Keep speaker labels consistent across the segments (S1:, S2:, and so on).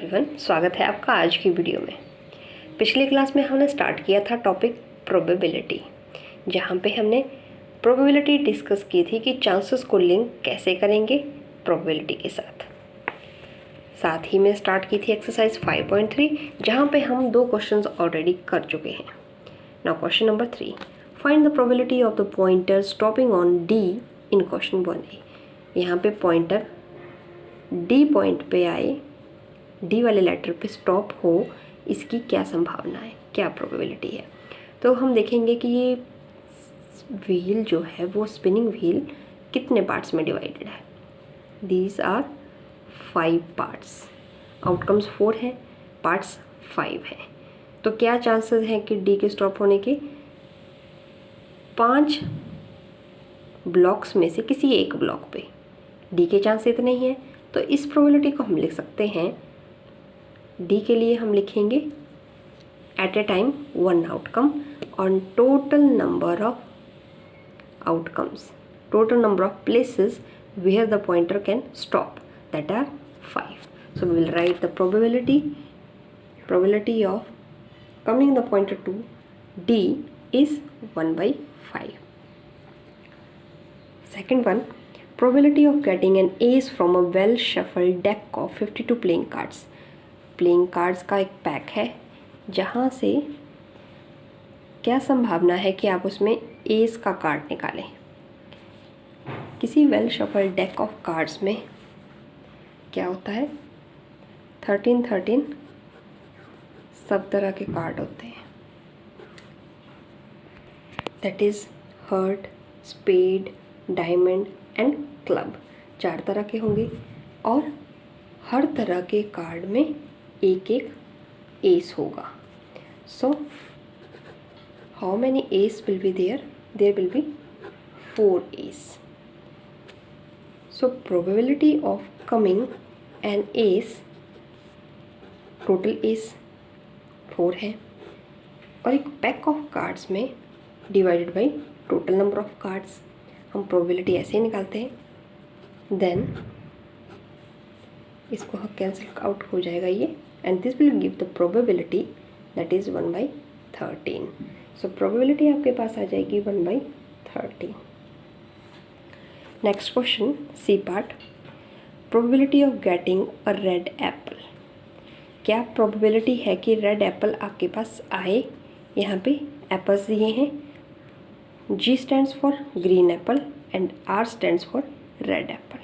S1: Everyone, स्वागत है आपका आज की वीडियो में। पिछली क्लास में हमने स्टार्ट किया था टॉपिक प्रोबेबिलिटी, जहाँ पे हमने प्रोबेबिलिटी डिस्कस की थी कि चांसेस को लिंक कैसे करेंगे प्रोबेबिलिटी के साथ। साथ ही में स्टार्ट की थी एक्सरसाइज 5.3, जहाँ पे हम 2 क्वेश्चंस ऑलरेडी कर चुके हैं। Now question number 3, find the probability of the pointer stopping on D in question 1A। यहाँ पे पॉइंटर डी पॉइंट पे आए, डी वाले लेटर पे स्टॉप हो, इसकी क्या संभावना है, क्या प्रोबेबिलिटी है। तो हम देखेंगे कि ये व्हील जो है वो स्पिनिंग व्हील कितने पार्ट्स में डिवाइडेड है। दीज आर 5 पार्ट्स, आउटकम्स 4 हैं, पार्ट्स 5 हैं। तो क्या चांसेस हैं कि डी के स्टॉप होने के? 5 ब्लॉक्स में से किसी एक ब्लॉक पे डी के चांस इतने ही हैं। तो इस प्रोबेबिलिटी को हम लिख सकते हैं, डी के लिए हम लिखेंगे एट ए टाइम 1 आउटकम और total number of outcomes, total number of places where the pointer can stop, that are 5. So we will write the probability of coming the pointer to D is 1/5. Second one, probability of getting an ace from a well shuffled deck of 52 playing cards. Playing cards का एक pack है, जहाँ से क्या संभावना है कि आप उसमें एस का कार्ड निकालें। किसी well shuffle deck of cards में क्या होता है, 13 सब तरह के कार्ड होते हैं। That is heart, spade, diamond and club, 4 तरह के होंगे और हर तरह के कार्ड में एक एस होगा। So how many ace will be there? There will be 4 ace. So probability of coming an ace, total ace 4 है और एक पैक ऑफ कार्ड्स में divided by total number of cards. हम प्रोबेबिलिटी ऐसे ही निकालते हैं, देन इसको कैंसिल आउट हो जाएगा ये, and this will give the probability that is 1/13। So probability आपके पास आ जाएगी 1/13। Next question, C part, probability of getting a red apple. क्या प्रोबेबिलिटी है कि रेड एप्पल आपके पास आए? यहाँ पे एप्पल्स दिए हैं, G stands for green apple and R stands for red apple.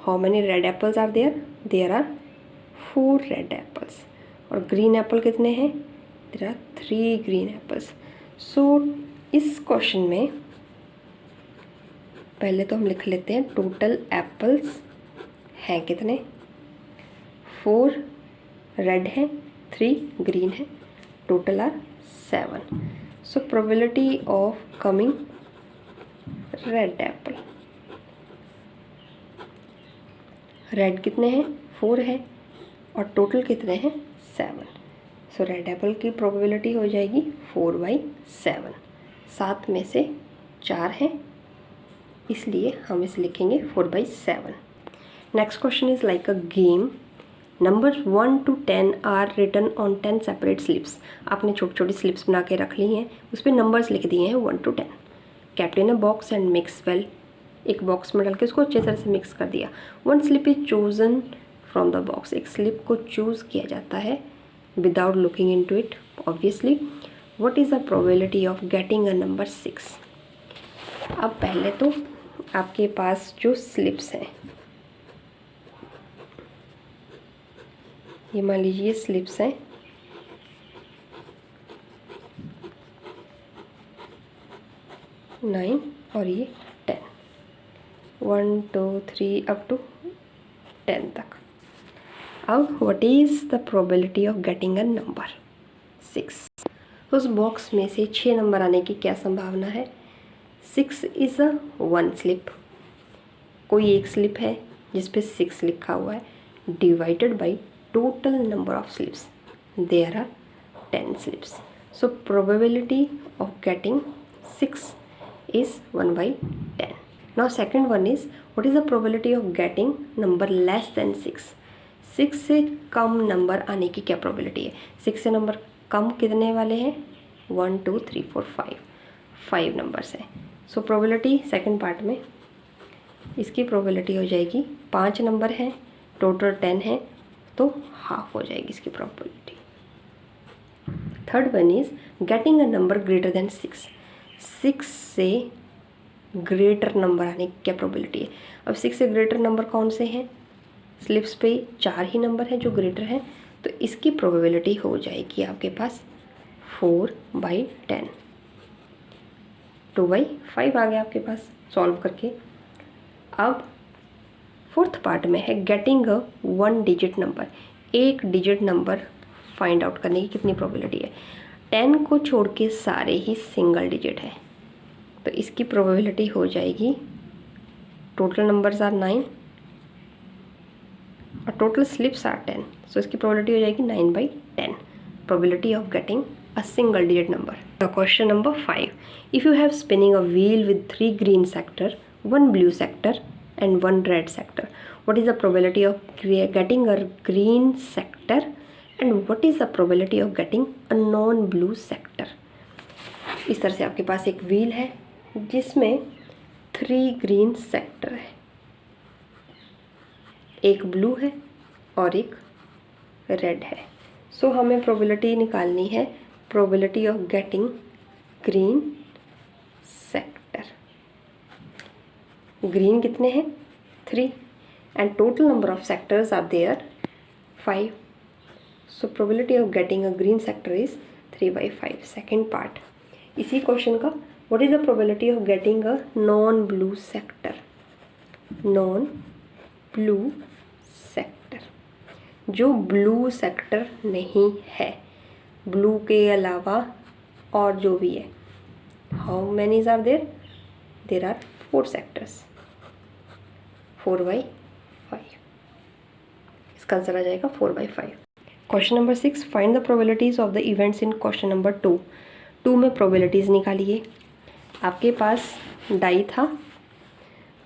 S1: How many red apples are there? There are 4 red apples. और green apple कितने हैं? There are 3 green apples. So इस क्वेश्चन में पहले तो हम लिख लेते हैं टोटल एप्पल्स हैं कितने, 4 रेड हैं, 3 ग्रीन हैं, total are 7. So probability of coming red apple, red कितने हैं? 4 है और टोटल कितने हैं? 7. सो रेड एप्पल की प्रोबेबिलिटी हो जाएगी 4/7। 7 में से 4 हैं, इसलिए हम इसे लिखेंगे 4/7। Next question is like a game. Number 1 to 10 are written on 10 separate slips. आपने छोटी छोटी स्लिप्स बना के रख ली हैं, उस पर नंबर्स लिख दिए हैं 1 to 10। Kept in a box and mix well, एक बॉक्स में डाल के उसको अच्छे तरह से मिक्स कर दिया। 1 slip is chosen from the box, एक स्लिप को चूज़ किया जाता है without looking into it obviously. What is the probability of getting a number 6? अब पहले तो आपके पास जो स्लिप्स हैं, ये मान लीजिए स्लिप्स हैं, नाइन और ये 10, 1 2 3 अप टू 10 तक। अब what is the probability of getting a number 6? उस बॉक्स में से 6 नंबर आने की क्या संभावना है? 6 इज़ अ 1 स्लिप, कोई एक स्लिप है जिस पे 6 लिखा हुआ है, divided by total number of slips. There are 10 slips. So probability of getting 6 is 1/10. Now second one is, what is the probability of getting number less than 6? 6 से कम number आने की क्या प्रोबेबिलिटी है? 6 से नंबर कम कितने वाले हैं? 1 2 3 4 5 नंबर्स हैं। सो प्रोबेबिलिटी सेकंड पार्ट में इसकी प्रोबेबिलिटी हो जाएगी 5 नंबर हैं, टोटल 10 है, तो हाफ हो जाएगी इसकी probability. Third one is getting a number greater than 6। 6 से ग्रेटर नंबर आने की क्या प्रोबेबिलिटी है? अब 6 से ग्रेटर नंबर कौन से हैं? स्लिप्स पे 4 ही नंबर हैं जो ग्रेटर हैं, तो इसकी प्रोबेबिलिटी हो जाएगी आपके पास 4/10। 2/5 आ गया आपके पास सॉल्व करके। अब फोर्थ पार्ट में है getting a 1 digit number. 1 digit number find out करने की कितनी प्रोबेबिलिटी है? 10 को छोड़ के सारे ही सिंगल डिजिट है, तो इसकी प्रोबेबिलिटी हो जाएगी, टोटल नंबर्स आर 9 और टोटल स्लिप्स आर 10, सो इसकी प्रोबेबिलिटी हो जाएगी 9/10 probability of getting a single digit number. Now question number 5. If you have spinning a wheel with 3 green sector, 1 blue sector and 1 red sector, what is the probability of getting a green sector and what is the probability of getting a non-blue sector? इस तरह से आपके पास एक wheel है जिसमें 3 green sector है, एक blue है और एक रेड है। सो हमें प्रोबेबिलिटी निकालनी है, probability of getting green sector. Green कितने हैं? 3 and total number of sectors are there 5. So probability of getting a green sector is 3/5. Second part इसी क्वेश्चन का, what is the probability of getting a non-blue sector? Non-blue sector, जो blue sector नहीं है, blue के अलावा और जो भी है। How manies are there? There are 4 sectors, 4/5। इसका आंसर आ जाएगा 4/5। Question number 6, find the probabilities of the events in question number 2। 2 में प्रोबेबिलिटीज निकालिए। आपके पास डाई था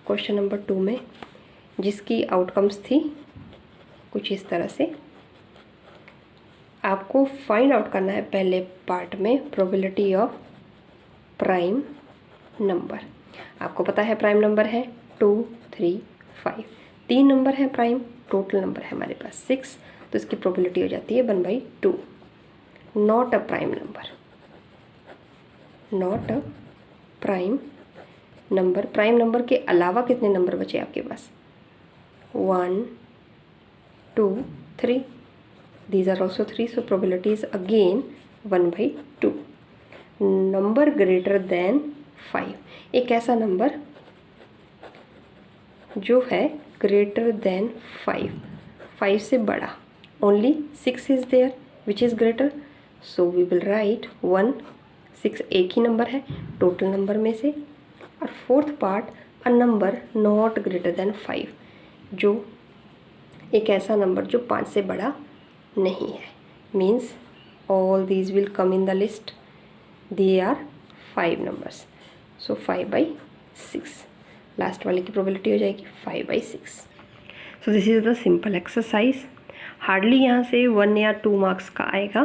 S1: क्वेश्चन नंबर 2 में, जिसकी आउटकम्स थी कुछ इस तरह से। आपको फाइंड आउट करना है पहले पार्ट में प्रोबेबिलिटी ऑफ प्राइम नंबर। आपको पता है प्राइम नंबर है 2 3 5, 3 नंबर है प्राइम, टोटल नंबर है हमारे पास 6, तो इसकी प्रोबेबिलिटी हो जाती है 1/2। Not a prime number, not a prime number. Prime number के अलावा कितने नंबर बचे आपके पास? 1 2 3, these are also 3, so probability is again 1/2। Number greater than 5, एक ऐसा नंबर जो है ग्रेटर देन 5, 5 से बड़ा, only 6 is there which is greater, so we will write 1 6 एक ही नंबर है टोटल नंबर में से। और fourth part, a number not greater than 5, जो एक ऐसा नंबर जो 5 से बड़ा नहीं है, means all these will come in the list, they are 5 numbers, so 5/6। Last वाले की प्रोबेबिलिटी हो जाएगी 5/6। So this is the simple exercise. Hardly यहाँ से 1 या 2 मार्क्स का आएगा,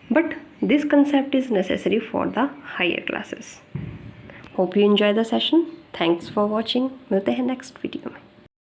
S1: but this concept is necessary for the higher classes. Hope you enjoy the session. Thanks for watching. मिलते हैं नेक्स्ट वीडियो।